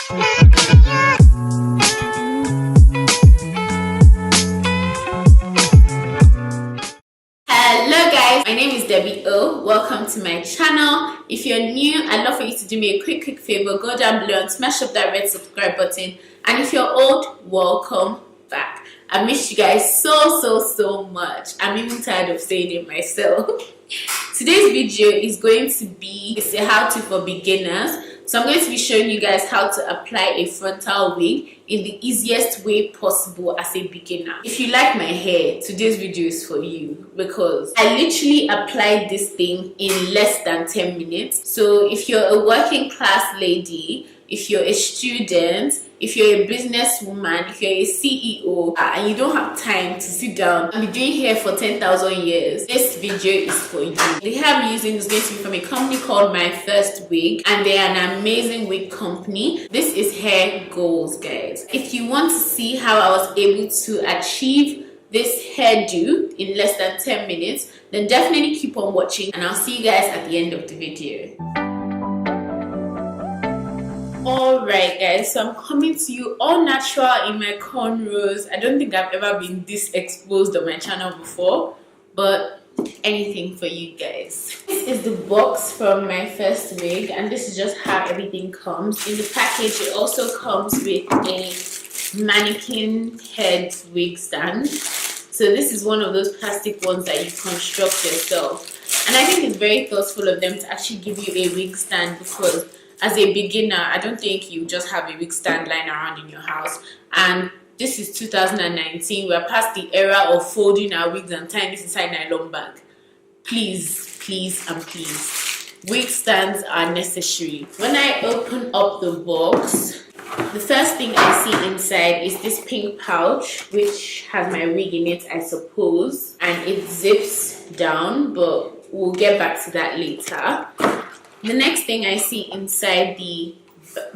Hello guys, my name is Debbie O. Welcome to my channel. If you're new, I'd love for you to do me a quick favor. Go down below and smash up that red subscribe button. And if you're old, welcome back. I missed you guys so much. I'm even tired of saying it myself. Today's video is going to be a how-to for beginners. So I'm going to be showing you guys how to apply a frontal wig in the easiest way possible as a beginner. If you like my hair, today's video is for you because I literally applied this thing in less than 10 minutes. So if you're a working class lady, if you're a student, if you're a businesswoman, if you're a CEO, and you don't have time to sit down and be doing hair for 10,000 years, this video is for you. The hair I'm using is going to be from a company called My First Wig, and they are an amazing wig company. This is Hair Goals, guys. If you want to see how I was able to achieve this hairdo in less than 10 minutes, then definitely keep on watching, and I'll see you guys at the end of the video. Alright guys, so I'm coming to you all natural in my cornrows. I don't think I've ever been this exposed on my channel before, but anything for you guys. This is the box from My First Wig, and this is just how everything comes. In the package, it also comes with a mannequin head wig stand. So this is one of those plastic ones that you construct yourself. And I think it's very thoughtful of them to actually give you a wig stand because as a beginner, I don't think you just have a wig stand lying around in your house. And this is 2019. We're past the era of folding our wigs and tying this inside nylon bag. Please, please, and please. Wig stands are necessary. When I open up the box, the first thing I see inside is this pink pouch, which has my wig in it, I suppose. And it zips down, but we'll get back to that later. The next thing I see inside the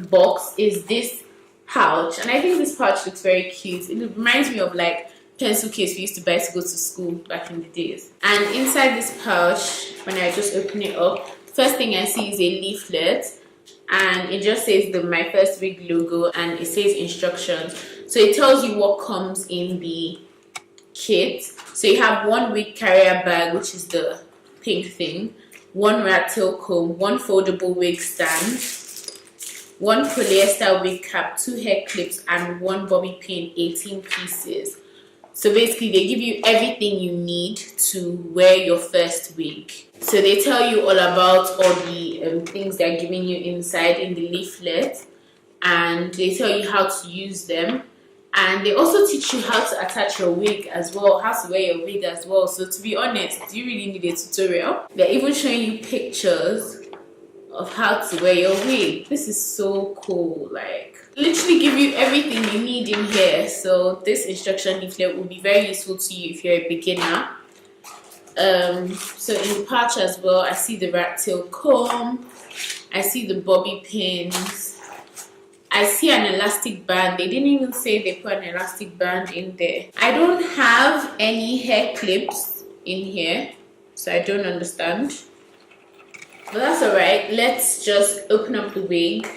box is this pouch, and I think this pouch looks very cute. It reminds me of like pencil case we used to buy to go to school back in the days. And inside this pouch, when I just open it up, the first thing I see is a leaflet, and it just says the My First Wig logo, and it says instructions. So it tells you what comes in the kit. So you have one wig carrier bag, which is the pink thing, one rat tail comb, one foldable wig stand, one polyester wig cap, 2 hair clips, and 1 bobby pin, 18 pieces. So basically they give you everything you need to wear your first wig. So they tell you all about all the things they're giving you inside in the leaflet, and they tell you how to use them. And they also teach you how to attach your wig as well, how to wear your wig as well. So to be honest, do you really need a tutorial? They're even showing you pictures of how to wear your wig. This is so cool. Like, literally give you everything you need in here. So this instruction leaflet will be very useful to you if you're a beginner. So in the pouch as well, I see the rat tail comb, I see the bobby pins, I see an elastic band. They didn't even say they put an elastic band in there. I don't have any hair clips in here, so I don't understand. But that's alright. Let's just open up the wig.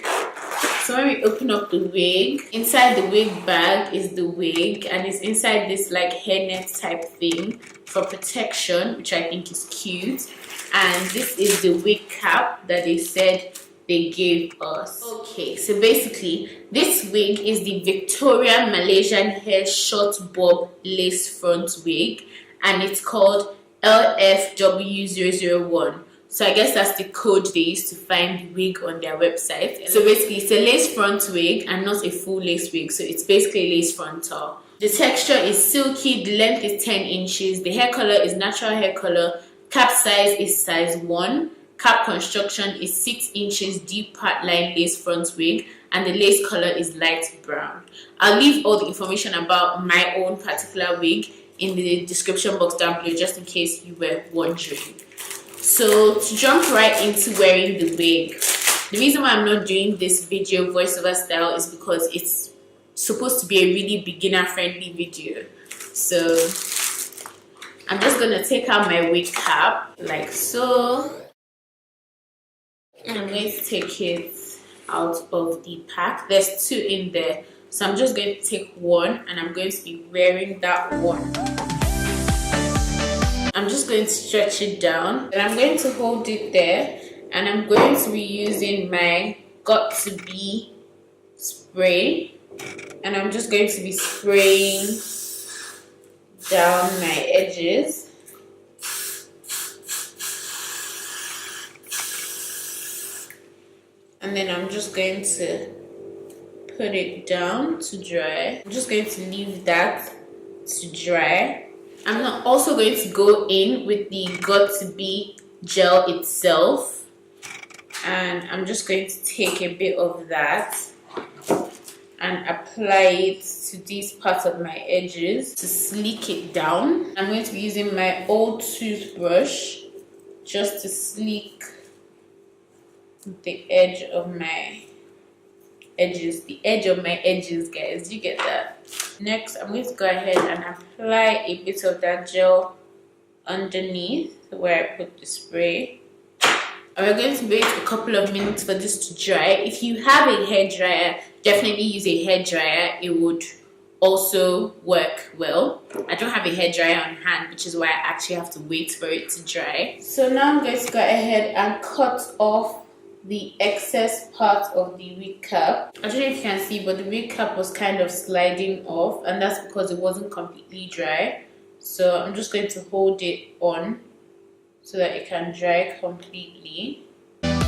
So when we open up the wig, inside the wig bag is the wig, and it's inside this like hairnet type thing for protection, which I think is cute. And this is the wig cap that they said they gave us. Okay, so basically this wig is the Victoria Malaysian hair short bob lace front wig, and it's called LFW001. So I guess that's the code they used to find the wig on their website. So basically it's a lace front wig and not a full lace wig, so it's basically a lace frontal. The texture is silky, the length is 10 inches, the hair color is natural hair color, cap size is size 1, cap construction is 6 inches deep part line lace front wig, and the lace color is light brown. I'll leave all the information about my own particular wig in the description box down below just in case you were wondering. So to jump right into wearing the wig, the reason why I'm not doing this video voiceover style is because it's supposed to be a really beginner friendly video. So I'm just gonna take out my wig cap like so, and I'm going to take it out of the pack. There's 2 in there, so I'm just going to take one and I'm going to be wearing that one. I'm just going to stretch it down and I'm going to hold it there, and I'm going to be using my Got To Be spray, and I'm just going to be spraying down my edges. And then I'm just going to put it down to dry. I'm just going to leave that to dry. I'm not also going to go in with the Got To Be gel itself, and I'm just going to take a bit of that and apply it to these parts of my edges to sleek it down. I'm going to be using my old toothbrush just to sleek the edge of my edges, guys, you get that. Next, I'm going to go ahead and apply a bit of that gel underneath where I put the spray. And we're going to wait a couple of minutes for this to dry. If you have a hair dryer, definitely use a hair dryer. It would also work well. I don't have a hair dryer on hand, which is why I actually have to wait for it to dry. So now I'm going to go ahead and cut off the excess part of the wig cap. I don't know if you can see, but the wig cap was kind of sliding off, and that's because it wasn't completely dry. So I'm just going to hold it on so that it can dry completely. I'm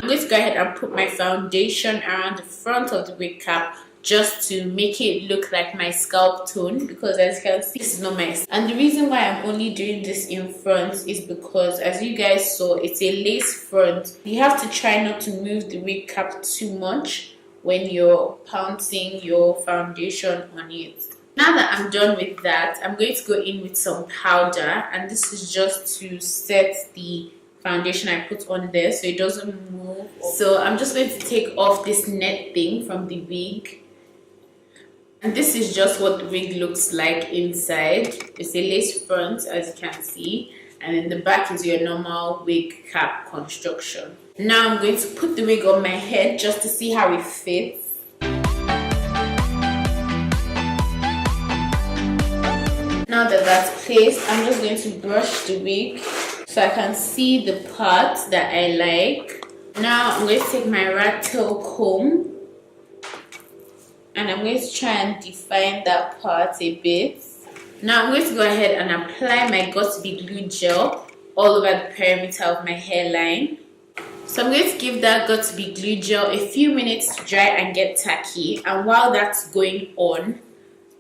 going to go ahead and put my foundation around the front of the wig cap just to make it look like my scalp tone, because as you can see, this is not my scalp. And the reason why I'm only doing this in front is because, as you guys saw, it's a lace front. You have to try not to move the wig cap too much when you're pouncing your foundation on it. Now that I'm done with that, I'm going to go in with some powder, and this is just to set the foundation I put on there so it doesn't move. So I'm just going to take off this net thing from the wig. And this is just what the wig looks like inside. It's a lace front, as you can see, and in the back is your normal wig cap construction. Now I'm going to put the wig on my head just to see how it fits. Now that that's placed, I'm just going to brush the wig so I can see the parts that I like. Now I'm going to take my rat tail comb, and I'm going to try and define that part a bit. Now I'm going to go ahead and apply my Got To Be glue gel all over the perimeter of my hairline. So I'm going to give that Got To Be glue gel a few minutes to dry and get tacky. And while that's going on,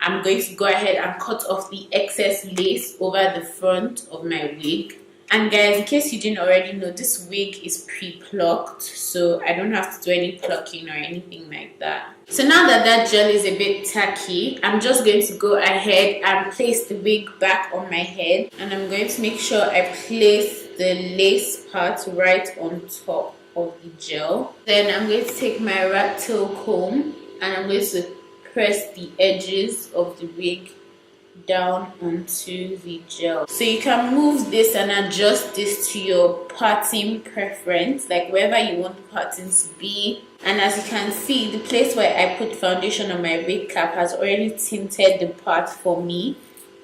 I'm going to go ahead and cut off the excess lace over the front of my wig. And guys, in case you didn't already know, this wig is pre-plucked, so I don't have to do any plucking or anything like that. So now that that gel is a bit tacky, I'm just going to go ahead and place the wig back on my head, and I'm going to make sure I place the lace part right on top of the gel. Then I'm going to take my rat tail comb and I'm going to press the edges of the wig down onto the gel. So you can move this and adjust this to your parting preference, like wherever you want the parting to be. And as you can see, the place where I put foundation on my wig cap has already tinted the part for me,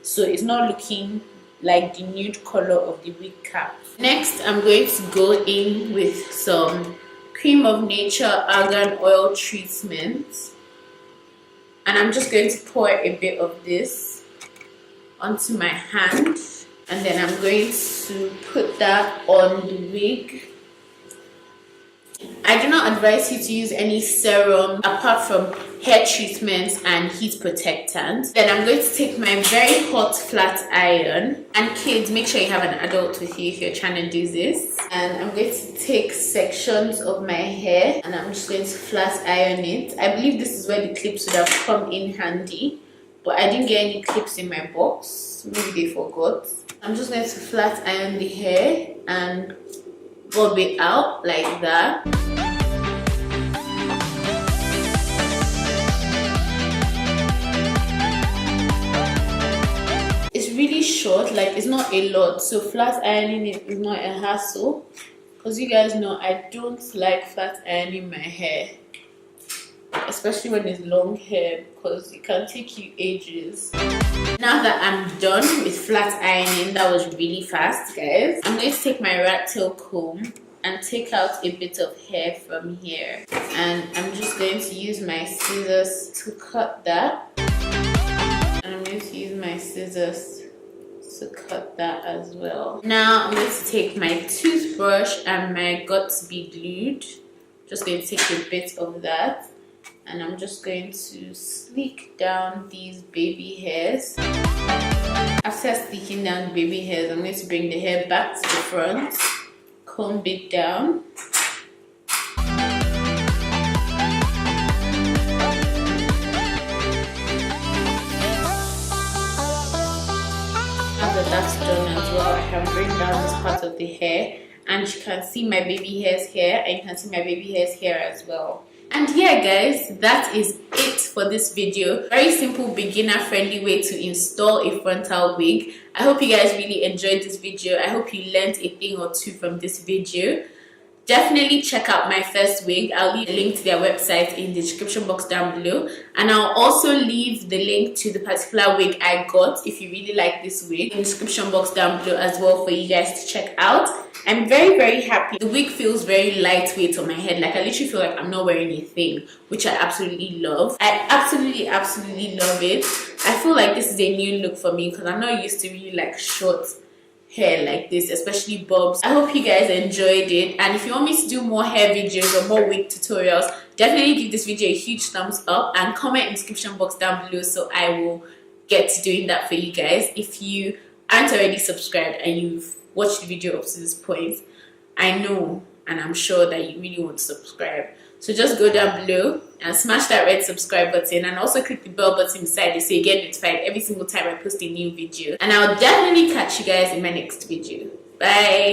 so it's not looking like the nude color of the wig cap. Next, I'm going to go in with some Cream of Nature Argan Oil treatment, and I'm just going to pour a bit of this onto my hand, and then I'm going to put that on the wig. I do not advise you to use any serum apart from hair treatments and heat protectants. Then I'm going to take my very hot flat iron, and kids, make sure you have an adult with you if you're trying to do this. And I'm going to take sections of my hair and I'm just going to flat iron it. I believe this is where the clips would have come in handy, but I didn't get any clips in my box. Maybe they forgot. I'm just going to flat iron the hair and bob it out like that. It's really really short, like it's not a lot, so flat ironing is not a hassle. Because you guys know I don't like flat ironing my hair, especially when it's long hair, because it can take you ages. Now that I'm done with flat ironing, that was really fast, guys, I'm going to take my rat tail comb and take out a bit of hair from here, and I'm just going to use my scissors to cut that, and I'm going to use my scissors to cut that as well. Now I'm going to take my toothbrush and my Got Be Glued. Just going to take a bit of that, and I'm just going to sleek down these baby hairs. After sleeking down the baby hairs, I'm going to bring the hair back to the front, comb it down. Now that that's done as well, I can bring down this part of the hair, and you can see my baby hairs here, and you can see my baby hairs here as well. And yeah, guys, that is it for this video. Very simple, beginner friendly way to install a frontal wig. I hope you guys really enjoyed this video. I hope you learned a thing or two from this video. Definitely check out My First Wig. I'll leave a link to their website in the description box down below, and I'll also leave the link to the particular wig I got, if you really like this wig, in the description box down below as well for you guys to check out. I'm very happy. The wig feels very lightweight on my head. Like, I literally feel like I'm not wearing a thing, which I absolutely love. I absolutely love it. I feel like this is a new look for me, because I'm not used to really like short hair like this, especially bobs. I hope you guys enjoyed it, and if you want me to do more hair videos or more wig tutorials, definitely give this video a huge thumbs up and comment in the description box down below, so I will get to doing that for you guys. If you aren't already subscribed and you've watched the video up to this point, I know and I'm sure that you really want to subscribe. So just go down below and smash that red subscribe button, and also click the bell button beside it so you get notified every single time I post a new video. And I'll definitely catch you guys in my next video. Bye!